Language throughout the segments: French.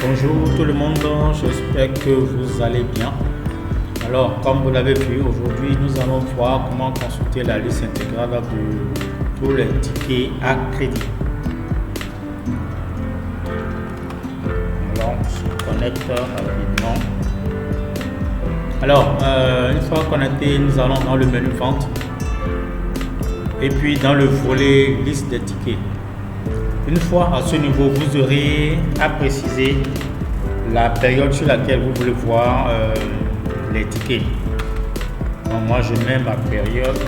Bonjour tout le monde, j'espère que vous allez bien. Alors, comme vous l'avez vu, aujourd'hui nous allons voir comment consulter la liste intégrale de tous les tickets à crédit. Alors, on se connecte rapidement. Alors, une fois connecté, nous allons dans le menu vente et puis dans le volet liste des tickets. Une fois à ce niveau, vous aurez à préciser la période sur laquelle vous voulez voir les tickets. Donc moi je mets ma période.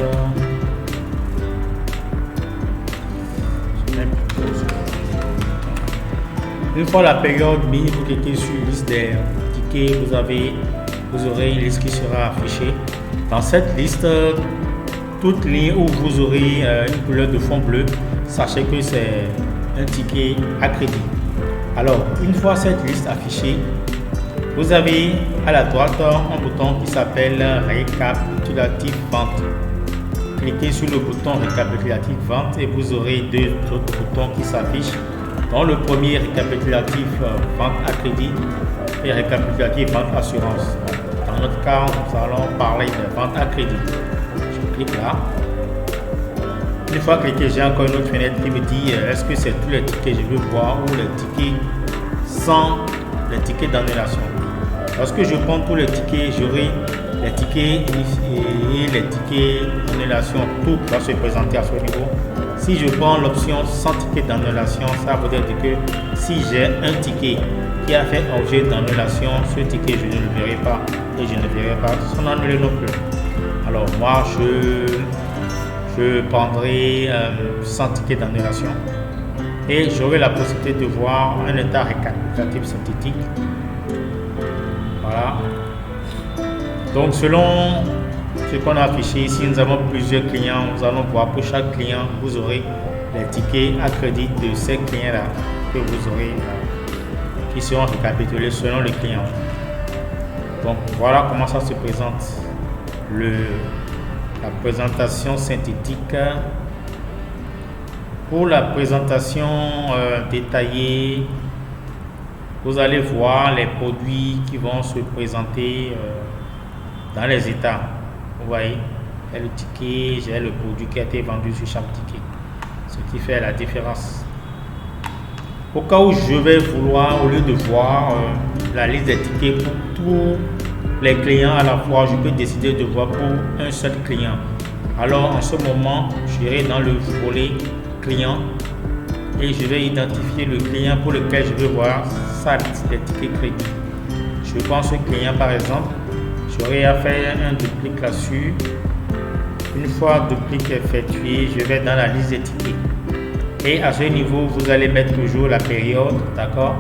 Une fois la période mise, vous cliquez sur liste des tickets, vous aurez une liste qui sera affichée. Dans cette liste, toute ligne où vous aurez une couleur de fond bleu, sachez que c'est un ticket à crédit. Alors, une fois cette liste affichée, vous avez à la droite un bouton qui s'appelle récapitulatif vente. Cliquez sur le bouton récapitulatif vente et vous aurez deux autres boutons qui s'affichent. Dans le premier, récapitulatif vente à crédit et récapitulatif vente assurance. Dans notre cas, nous allons parler de vente à crédit. Je clique là. Une fois cliqué, j'ai encore une autre fenêtre qui me dit est-ce que c'est tous les tickets que je veux voir ou les tickets sans les tickets d'annulation. Lorsque je prends tous les tickets, j'aurai les tickets et les tickets d'annulation, tout va se présenter à ce niveau. Si je prends l'option sans ticket d'annulation, ça veut dire que si j'ai un ticket qui a fait objet d'annulation, ce ticket je ne le verrai pas et je ne verrai pas son annulé non plus. Alors moi je prendrai sans ticket d'annulation et j'aurai la possibilité de voir un état récapitulatif synthétique. Voilà. Donc selon ce qu'on a affiché ici, nous avons plusieurs clients. Nous allons voir pour chaque client, vous aurez les tickets à crédit de ces clients-là que vous aurez qui seront récapitulés selon le client. Donc voilà comment ça se présente. La présentation synthétique. Pour la présentation détaillée, vous allez voir les produits qui vont se présenter dans les états. Vous voyez, j'ai le ticket, j'ai le produit qui a été vendu sur chaque ticket, ce qui fait la différence. Au cas où je vais vouloir, au lieu de voir la liste des tickets pour tous les clients à la fois, je peux décider de voir pour un seul client. Alors en ce moment, j'irai dans le volet client et je vais identifier le client pour lequel je veux voir sa liste des tickets crédit. Je prends ce client par exemple, j'aurai à faire un duplique là-dessus. Une fois duplique effectué, je vais dans la liste des tickets. Et à ce niveau, vous allez mettre toujours la période, d'accord?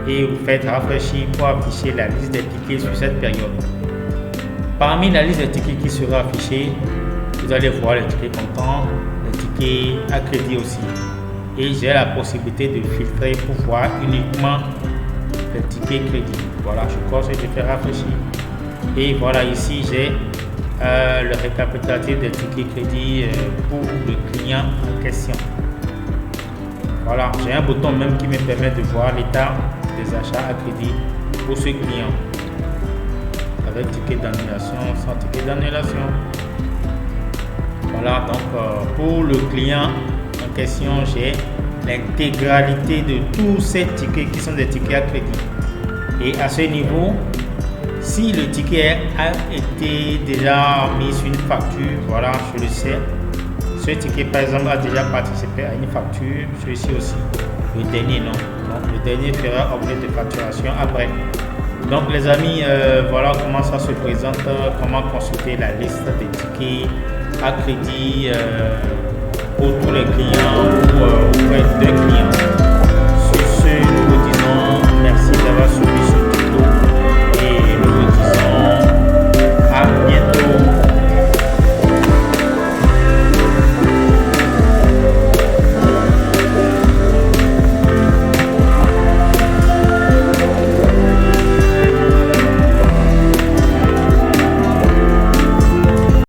Et vous faites rafraîchir pour afficher la liste des tickets sur cette période. Parmi la liste des tickets qui sera affichée, vous allez voir les tickets comptants, les tickets à crédit aussi. Et j'ai la possibilité de filtrer pour voir uniquement les tickets crédit. Voilà, je crois que je fais rafraîchir. Et voilà, ici j'ai le récapitulatif des tickets crédit pour le client en question. Voilà, j'ai un bouton même qui me permet de voir l'état des achats à crédit pour ce client. Avec ticket d'annulation, sans ticket d'annulation. Voilà, donc pour le client en question, j'ai l'intégralité de tous ces tickets qui sont des tickets à crédit. Et à ce niveau, si le ticket a été déjà mis sur une facture, voilà, je le sais. Ce ticket par exemple a déjà participé à une facture, celui-ci aussi. Le dernier non. Donc le dernier fera objet de facturation après. Donc les amis, voilà comment ça se présente, comment consulter la liste des tickets à crédit pour tous les clients ou auprès d'un client.